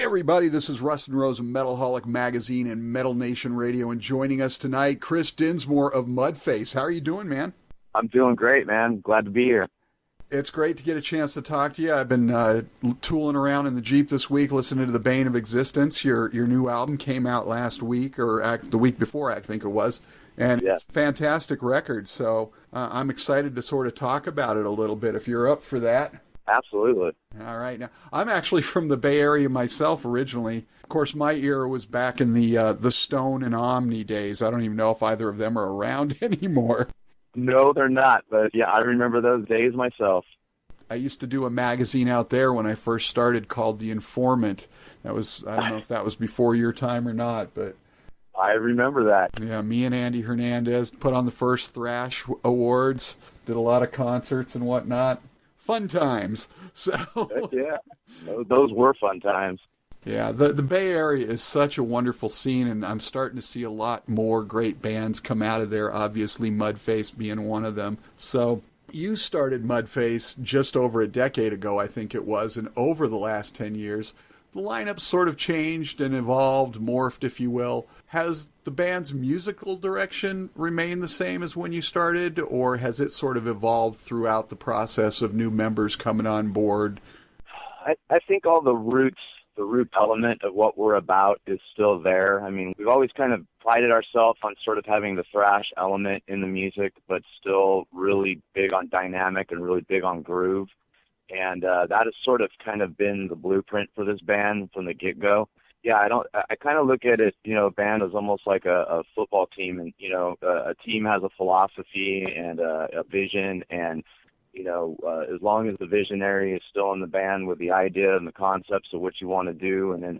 everybody, this is Rust and Rose of Metalholic Magazine and Metal Nation Radio, and joining us tonight, Chris Dinsmore of Mudface. How are you doing, man? I'm doing great, man. Glad to be here. It's great to get a chance to talk to you. I've been tooling around in the Jeep this week, listening to the Bane of Existence. Your new album came out last week, or the week before, I think it was. And It's a fantastic record, so I'm excited to sort of talk about it a little bit, if you're up for that. Absolutely. All right. Now, I'm actually from the Bay Area myself originally. Of course, my era was back in the Stone and Omni days. I don't even know if either of them are around anymore. No, they're not. But, yeah, I remember those days myself. I used to do a magazine out there when I first started called The Informant. That was, I don't know if that was before your time or not, but... I remember that. Yeah, me and Andy Hernandez put on the first Thrash Awards, did a lot of concerts and whatnot. Fun times. So Heck yeah, those were fun times. Yeah, the Bay Area is such a wonderful scene, and I'm starting to see a lot more great bands come out of there, obviously Mudface being one of them. So you started Mudface just over a decade ago, I think it was, and over the last 10 years, the lineup sort of changed and evolved, morphed, if you will. Has the band's musical direction remained the same as when you started, or has it sort of evolved throughout the process of new members coming on board? I think all the root element of what we're about is still there. I mean, we've always kind of prided ourselves on sort of having the thrash element in the music, but still really big on dynamic and really big on groove. And that has sort of kind of been the blueprint for this band from the get-go. Yeah, I kind of look at it, a band as almost like a football team. And, a team has a philosophy and a vision. And, as long as the visionary is still in the band with the idea and the concepts of what you want to do. And then,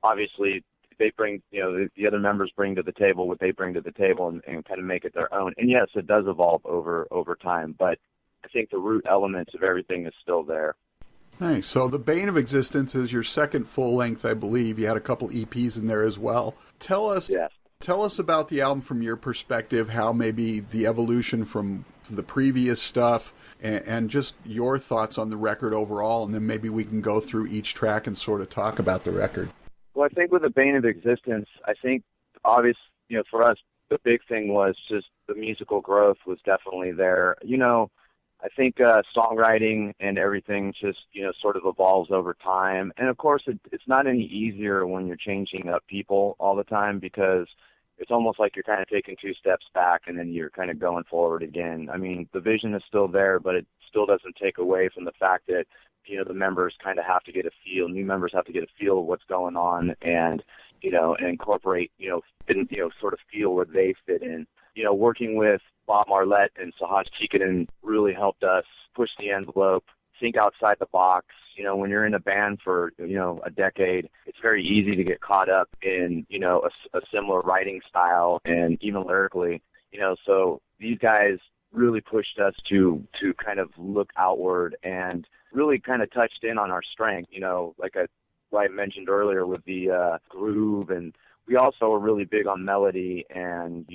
obviously they bring, the other members bring to the table what they bring to the table and kind of make it their own. And yes, it does evolve over time, but I think the root elements of everything is still there. Nice. So the Bane of Existence is your second full length, I believe. You had a couple EPs in there as well. Tell us about the album from your perspective, how maybe the evolution from the previous stuff, and just your thoughts on the record overall, and then maybe we can go through each track and sort of talk about the record. Well, I think with the Bane of Existence, I think obvious, for us, the big thing was just the musical growth was definitely there. I think songwriting and everything just, sort of evolves over time. And, of course, it's not any easier when you're changing up people all the time, because it's almost like you're kind of taking two steps back and then you're kind of going forward again. I mean, the vision is still there, but it still doesn't take away from the fact that, the members kind of have to get a feel, new members have to get a feel of what's going on and, and incorporate, and, sort of feel where they fit in. Working with Bob Marlette and Sahaj Tikkanen really helped us push the envelope, think outside the box. When you're in a band for, a decade, it's very easy to get caught up in, a similar writing style and even lyrically, so these guys really pushed us to kind of look outward and really kind of touched in on our strength, like I mentioned earlier with the groove, and we also are really big on melody. And,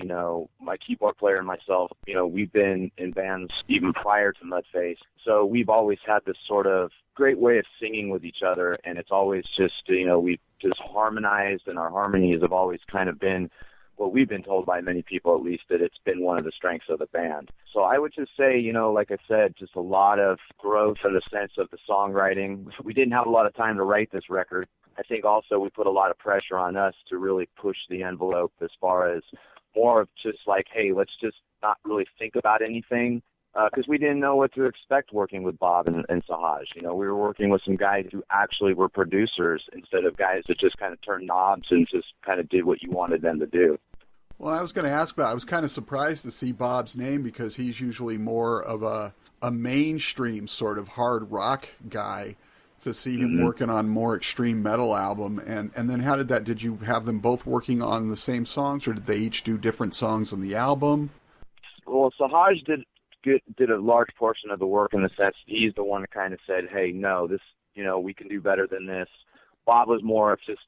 my keyboard player and myself, we've been in bands even prior to Mudface. So we've always had this sort of great way of singing with each other. And it's always just, we've just harmonized, and our harmonies have always kind of been what we've been told by many people, at least, that it's been one of the strengths of the band. So I would just say, like I said, just a lot of growth in the sense of the songwriting. We didn't have a lot of time to write this record. I think also we put a lot of pressure on us to really push the envelope as far as more of just like, hey, let's just not really think about anything, because we didn't know what to expect working with Bob and Sahaj. We were working with some guys who actually were producers instead of guys that just kind of turned knobs and just kind of did what you wanted them to do. Well, I was going to ask about, I was kind of surprised to see Bob's name, because he's usually more of a mainstream sort of hard rock guy, to see him working on more extreme metal album. And then how did you have them both working on the same songs, or did they each do different songs on the album? Well, Sahaj did a large portion of the work, in the sense he's the one that kind of said, hey, no, this, we can do better than this. Bob was more of just,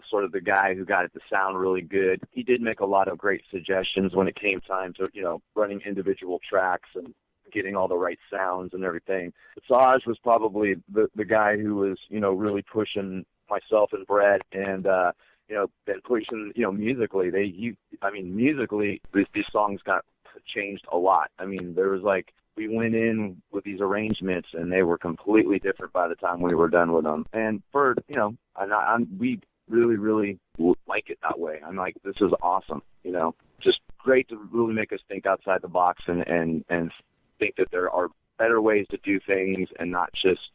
sort of the guy who got it to sound really good. He did make a lot of great suggestions when it came time to, running individual tracks and getting all the right sounds and everything. Sahaj was probably the guy who was, really pushing myself and Brett, and been pushing, musically. Musically, these songs got changed a lot. I mean, there was like, we went in with these arrangements, and they were completely different by the time we were done with them. And we really, really like it that way. I'm like, this is awesome. Just great to really make us think outside the box and think that there are better ways to do things and not just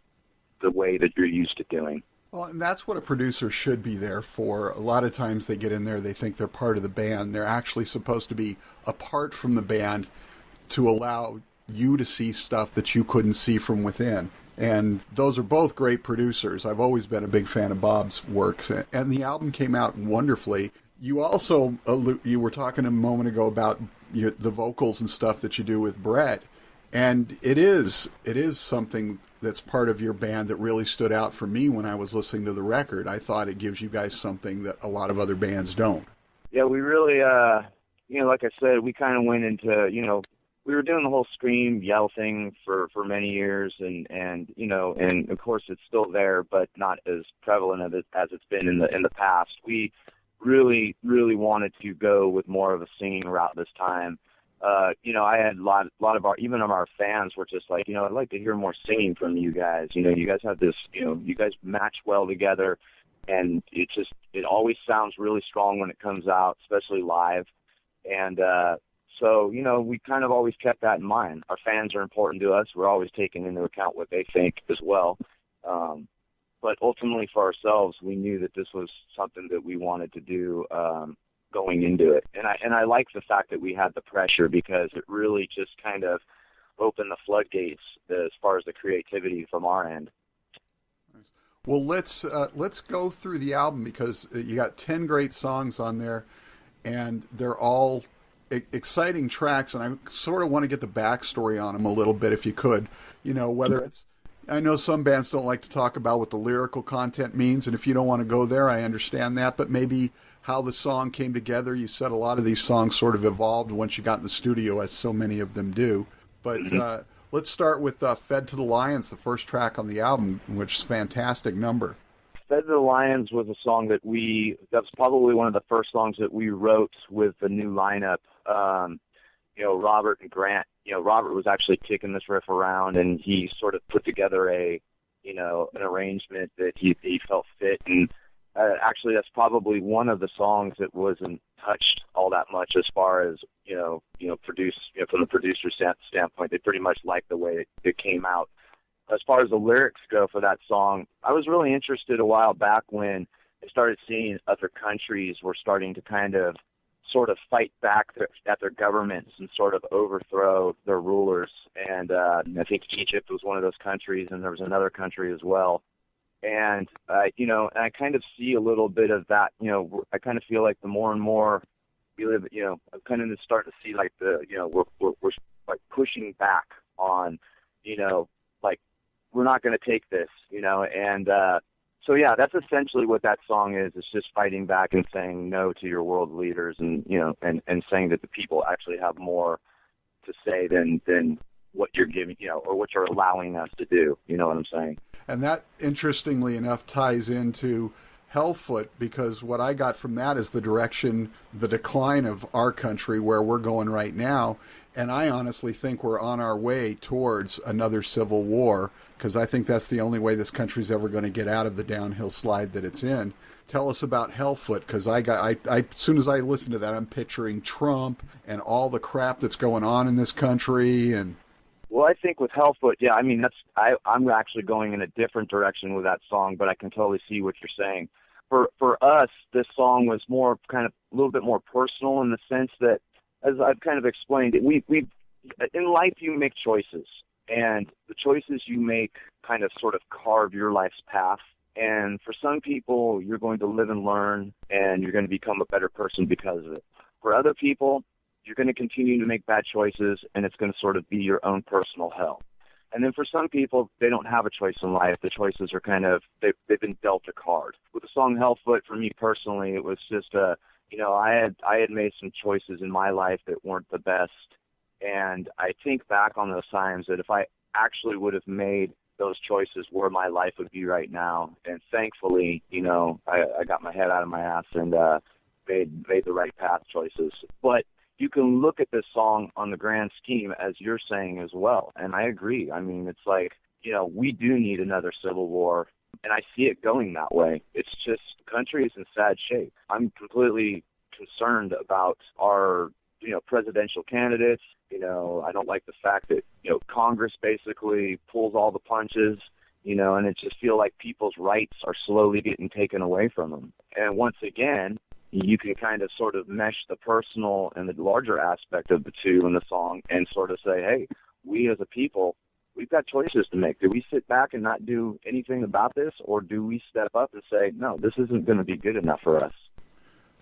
the way that you're used to doing. Well, and that's what a producer should be there for. A lot of times they get in there, they think they're part of the band. They're actually supposed to be apart from the band to allow you to see stuff that you couldn't see from within. And those are both great producers. I've always been a big fan of Bob's work, and the album came out wonderfully. You also, you were talking a moment ago about the vocals and stuff that you do with Brett, and it is something that's part of your band that really stood out for me when I was listening to the record. I thought it gives you guys something that a lot of other bands don't. Yeah, we really, like I said, we kind of went into, we were doing the whole scream, yell thing for many years, and of course it's still there, but not as prevalent as it's been in the past. We really, really wanted to go with more of a singing route this time. I had a lot of our fans were just like, I'd like to hear more singing from you guys. You guys have this, you guys match well together, and it always sounds really strong when it comes out, especially live. And, so, we kind of always kept that in mind. Our fans are important to us. We're always taking into account what they think as well. But ultimately for ourselves, we knew that this was something that we wanted to do going into it. And I like the fact that we had the pressure, because it really just kind of opened the floodgates as far as the creativity from our end. Well, let's go through the album, because you got 10 great songs on there, and they're all exciting tracks, and I sort of want to get the backstory on them a little bit, if you could. Whether it's, I know some bands don't like to talk about what the lyrical content means, and if you don't want to go there, I understand that, but maybe how the song came together. You said a lot of these songs sort of evolved once you got in the studio, as so many of them do. But let's start with Fed to the Lions, the first track on the album, which is a fantastic number. Fed to the Lions was a song that was probably one of the first songs that we wrote with the new lineup. Robert and Grant, Robert was actually kicking this riff around, and he sort of put together an arrangement that he felt fit. And actually, that's probably one of the songs that wasn't touched all that much as far as, from the producer's standpoint. They pretty much liked the way it came out. As far as the lyrics go for that song, I was really interested a while back when I started seeing other countries were starting to kind of sort of fight back at their governments and sort of overthrow their rulers. And I think Egypt was one of those countries, and there was another country as well. And, I kind of see a little bit of that. I kind of feel like the more and more we live, I'm kind of starting to see like we're like pushing back on, like, we're not going to take this, and so yeah, that's essentially what that song is. It's just fighting back and saying no to your world leaders, and and saying that the people actually have more to say than what you're giving, or what you're allowing us to do. You know what I'm saying? And that, interestingly enough, ties into Hellfoot, because what I got from that is the decline of our country, where we're going right now. And I honestly think we're on our way towards another civil war, because I think that's the only way this country's ever going to get out of the downhill slide that it's in. Tell us about Hellfoot, because as soon as I listen to that, I'm picturing Trump and all the crap that's going on in this country. And well, I think with Hellfoot, yeah, I mean, I'm actually going in a different direction with that song, but I can totally see what you're saying. For us, this song was more kind of a little bit more personal, in the sense that, as I've kind of explained, we in life you make choices, and the choices you make kind of sort of carve your life's path. And for some people, you're going to live and learn, and you're going to become a better person because of it. For other people, you're going to continue to make bad choices, and it's going to sort of be your own personal hell. And then for some people, they don't have a choice in life. The choices are kind of, they've been dealt a card. With the song Hellfoot, for me personally, it was just I had made some choices in my life that weren't the best. And I think back on those times that if I actually would have made those choices where my life would be right now. And thankfully, you know, I got my head out of my ass and made the right path choices. But you can look at this song on the grand scheme, as you're saying as well. And I agree. I mean, it's like, you know, we do need another civil war. And I see it going that way. It's just the country is in sad shape. I'm completely concerned about our, you know, presidential candidates. You know, I don't like the fact that, you know, Congress basically pulls all the punches, you know, and it just feel like people's rights are slowly getting taken away from them. And once again, you can kind of sort of mesh the personal and the larger aspect of the two in the song and sort of say, hey, we as a people, we've got choices to make. Do we sit back and not do anything about this, or do we step up and say, no, this isn't going to be good enough for us?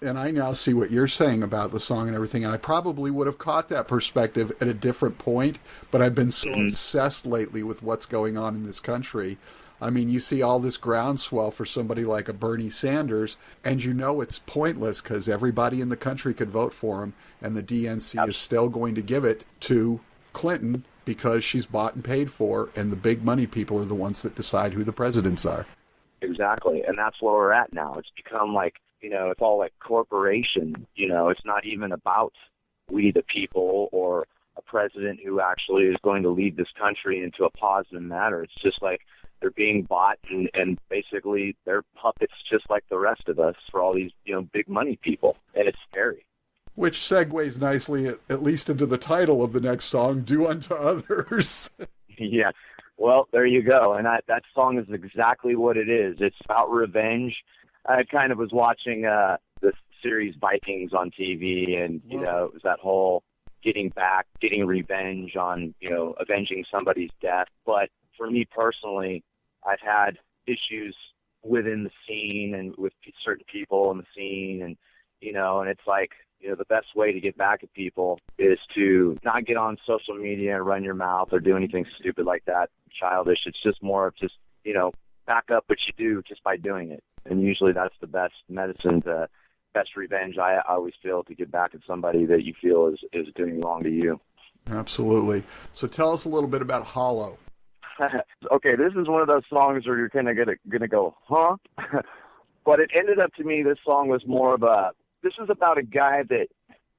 And I now see what you're saying about the song and everything, and I probably would have caught that perspective at a different point, but I've been so obsessed lately with what's going on in this country. I mean, you see all this groundswell for somebody like a Bernie Sanders, and you know it's pointless because everybody in the country could vote for him, and the DNC is still going to give it to Clinton because she's bought and paid for, and the big money people are the ones that decide who the presidents are. Exactly, and that's where we're at now. It's become like, you know, it's all like corporation. You know, it's not even about we the people or a president who actually is going to lead this country into a positive manner. It's just like they're being bought and basically they're puppets just like the rest of us for all these, you know, big money people. And it's scary. Which segues nicely, at least into the title of the next song, Do Unto Others. Yeah. Well, there you go. And that song is exactly what it is. It's about revenge. I kind of was watching the series Vikings on TV, and, you know, it was that whole getting revenge on, you know, avenging somebody's death. But for me personally, I've had issues within the scene and with certain people in the scene, and, you know, and it's like, you know, the best way to get back at people is to not get on social media and run your mouth or do anything stupid like that, childish. It's just more of just, you know, back up what you do just by doing it. And usually that's the best medicine, the best revenge, I always feel, to get back at somebody that you feel is doing wrong to you. Absolutely. So tell us a little bit about Hollow. Okay, this is one of those songs where you're kind of gonna go, huh? But it ended up, to me, this song was more of this is about a guy that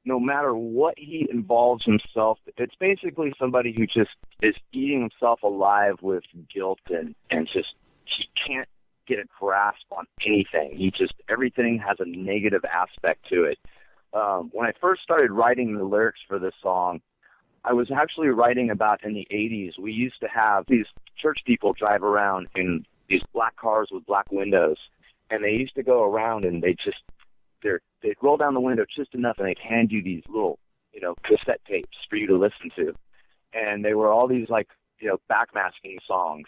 no matter what he involves himself, it's basically somebody who just is eating himself alive with guilt and just, he can't get a grasp on anything. Everything has a negative aspect to it. When I first started writing the lyrics for this song, I was actually writing about in the 80s, we used to have these church people drive around in these black cars with black windows, and they used to go around and they'd roll down the window just enough and they'd hand you these little, you know, cassette tapes for you to listen to. And they were all these, like, you know, backmasking songs.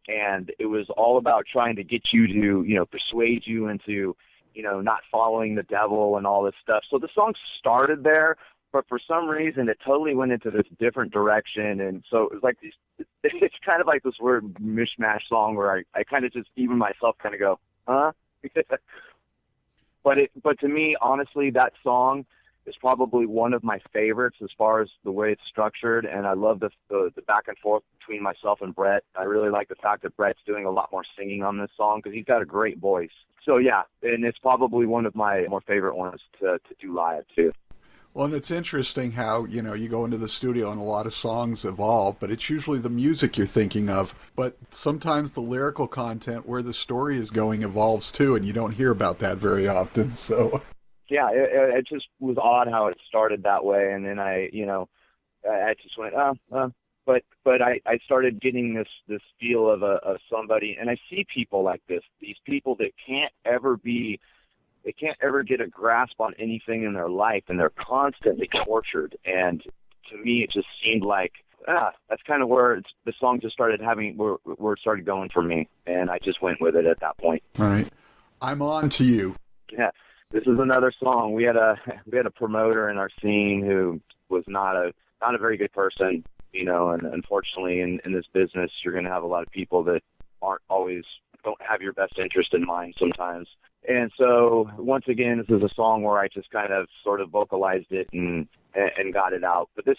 And it was all about trying to get you to, you know, persuade you into, you know, not following the devil and all this stuff. So the song started there, but for some reason it totally went into this different direction. And so it was like it's kind of like this weird mishmash song where I kind of just, even myself, kind of go, huh? But to me, honestly, that song is probably one of my favorites as far as the way it's structured, and I love the back and forth between myself and Brett. I really like the fact that Brett's doing a lot more singing on this song because he's got a great voice. So yeah, and it's probably one of my more favorite ones to do live too. Well, and it's interesting how, you know, you go into the studio and a lot of songs evolve, but it's usually the music you're thinking of. But sometimes the lyrical content, where the story is going, evolves too, and you don't hear about that very often. So yeah, it just was odd how it started that way, and then I just went, but I started getting this feel of somebody, and I see people like this, these people that can't ever get a grasp on anything in their life, and they're constantly tortured. And to me, it just seemed like, that's kind of where the song just started where it started going for me, and I just went with it at that point. All right. I'm On to You. Yeah. This is another song. We had a promoter in our scene who was not a very good person, you know, and unfortunately in this business, you're going to have a lot of people that don't have your best interest in mind sometimes. And so once again, this is a song where I just kind of sort of vocalized it and and got it out. But this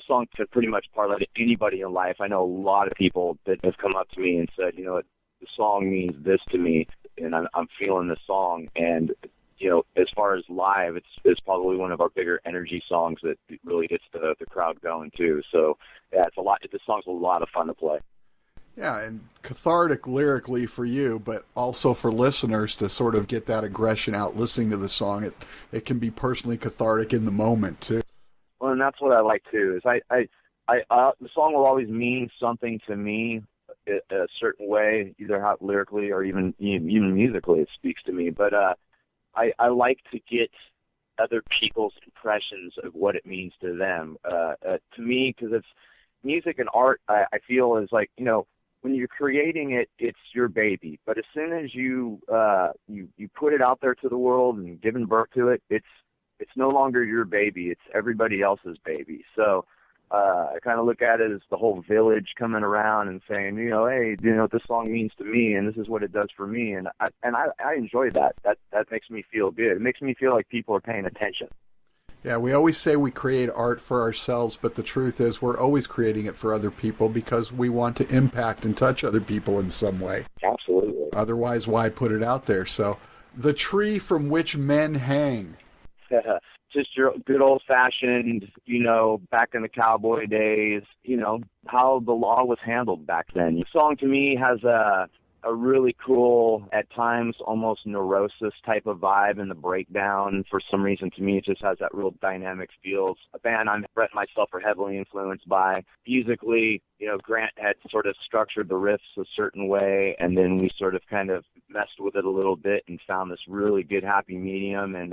song can pretty much parlay to anybody in life. I know a lot of people that have come up to me and said, you know, the song means this to me, and I'm feeling the song. And you know, as far as live, it's probably one of our bigger energy songs that really gets the crowd going too. So yeah, it's a lot. This song's a lot of fun to play. Yeah, and cathartic lyrically for you, but also for listeners to sort of get that aggression out listening to the song. It can be personally cathartic in the moment too. Well, and that's what I like too. Is the song will always mean something to me a certain way, either how lyrically or even musically it speaks to me. But I like to get other people's impressions of what it means to them. To me, because it's music and art, I feel is like, you know, when you're creating it, it's your baby. But as soon as you put it out there to the world and giving birth to it, it's no longer your baby. It's everybody else's baby. So I kind of look at it as the whole village coming around and saying, you know, hey, you know what this song means to me, and this is what it does for me. And I enjoy that. That makes me feel good. It makes me feel like people are paying attention. Yeah, we always say we create art for ourselves, but the truth is we're always creating it for other people because we want to impact and touch other people in some way. Absolutely. Otherwise, why put it out there? So, the tree from which men hang. Just your good old-fashioned, you know, back in the cowboy days, you know, how the law was handled back then. The song to me has a really cool, at times almost neurosis type of vibe in the breakdown. For some reason, to me, it just has that real dynamic feel. A band Brett and myself are heavily influenced by. Musically, you know, Grant had sort of structured the riffs a certain way, and then we sort of kind of messed with it a little bit and found this really good happy medium. And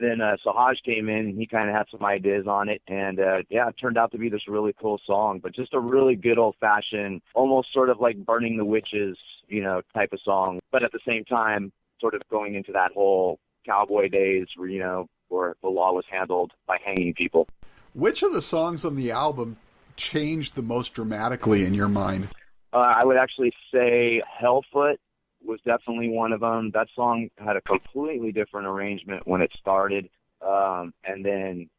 then Sahaj came in, and he kind of had some ideas on it, and yeah, it turned out to be this really cool song, but just a really good old-fashioned, almost sort of like Burning the Witches, you know, type of song, but at the same time, sort of going into that whole cowboy days where, you know, where the law was handled by hanging people. Which of the songs on the album changed the most dramatically in your mind? I would actually say Hellfoot was definitely one of them. That song had a completely different arrangement when it started. And then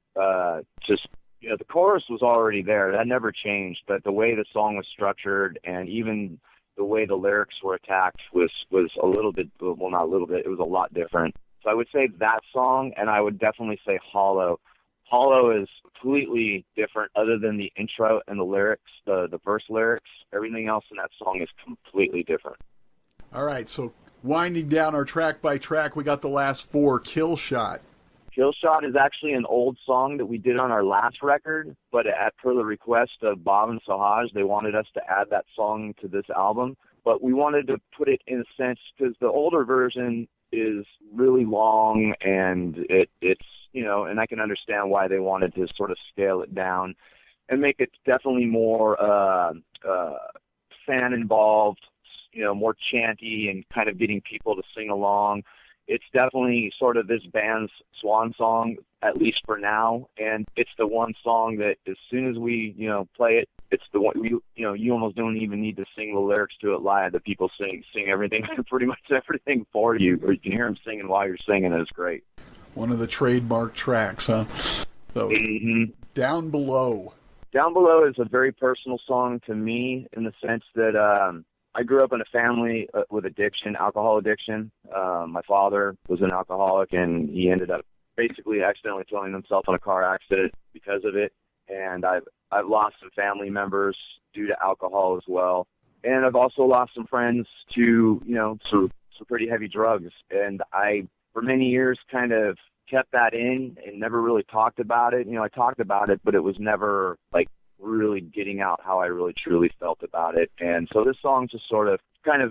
just, you know, the chorus was already there. That never changed. But the way the song was structured and even the way the lyrics were attacked was a little bit, well, not a little bit, it was a lot different. So I would say that song, and I would definitely say Hollow. Hollow is completely different other than the intro and the lyrics, the verse lyrics. Everything else in that song is completely different. All right, so winding down our track by track, we got the last four. Kill Shot. Kill Shot is actually an old song that we did on our last record, but per the request of Bob and Sahaj, they wanted us to add that song to this album. But we wanted to put it in a sense, because the older version is really long, and it's, you know, and I can understand why they wanted to sort of scale it down and make it definitely more fan involved, you know, more chanty and kind of getting people to sing along. It's definitely sort of this band's swan song, at least for now. And it's the one song that as soon as we, you know, play it, it's the one, you know, you almost don't even need to sing the lyrics to it live. The people sing everything, pretty much everything for you. Or you can hear them singing while you're singing. It's great. One of the trademark tracks, huh? So, Down Below. Down Below is a very personal song to me in the sense that I grew up in a family with addiction, alcohol addiction. My father was an alcoholic, and he ended up basically accidentally killing himself in a car accident because of it. And I've lost some family members due to alcohol as well. And I've also lost some friends to, you know, some pretty heavy drugs. And I, for many years, kind of kept that in and never really talked about it. You know, I talked about it, but it was never like really getting out how I really truly felt about it. And so this song just sort of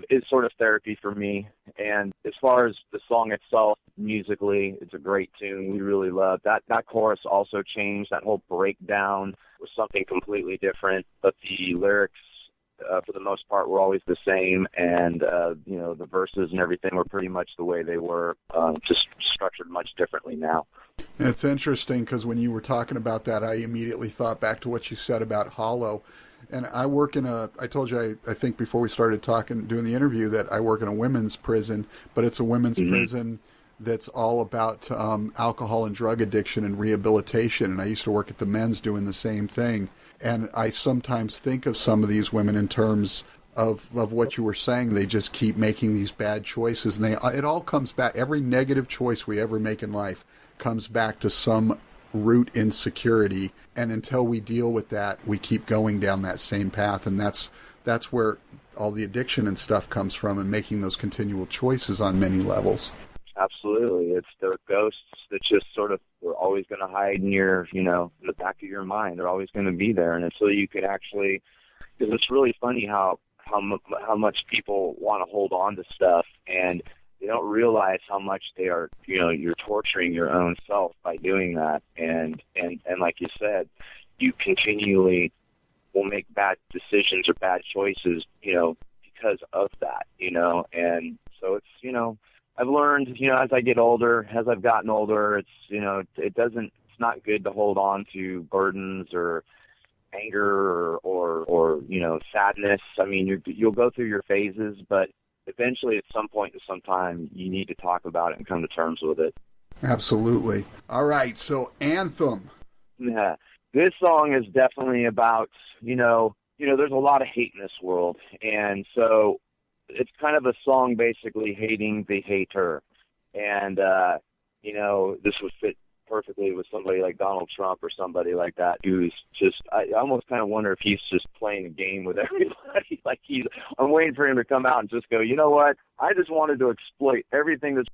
is therapy for me. And as far as the song itself, musically, it's a great tune. We really love that. That chorus also changed. That whole breakdown was something completely different, but the lyrics, for the most part, were always the same. And, you know, the verses and everything were pretty much the way they were, just structured much differently now. It's interesting because when you were talking about that, I immediately thought back to what you said about Hollow. And I work I told you, I think before we started doing the interview, that I work in a women's prison, but it's a women's prison that's all about alcohol and drug addiction and rehabilitation. And I used to work at the men's doing the same thing. And I sometimes think of some of these women in terms of what you were saying. They just keep making these bad choices, and it all comes back. Every negative choice we ever make in life comes back to some root insecurity, and until we deal with that, we keep going down that same path, and that's where all the addiction and stuff comes from, and making those continual choices on many levels. Absolutely. It's the ghosts that just sort of are always going to hide in your, in the back of your mind. They're always going to be there, and until you can actually, because it's really funny how much people want to hold on to stuff, and they don't realize how much they are, you're torturing your own self by doing that. And like you said, you continually will make bad decisions or bad choices, because of that, and so it's, I've learned, as I get older, as I've gotten older, it's, it's not good to hold on to burdens or anger or sadness. I mean, you'll go through your phases, but eventually at some point in some time, you need to talk about it and come to terms with it. Absolutely. All right, so Anthem. Yeah. This song is definitely about, there's a lot of hate in this world, and so it's kind of a song basically hating the hater. And, this would fit perfectly with somebody like Donald Trump or somebody like that who's just, I almost kind of wonder if he's just playing a game with everybody. I'm waiting for him to come out and just go, you know what? I just wanted to exploit everything that's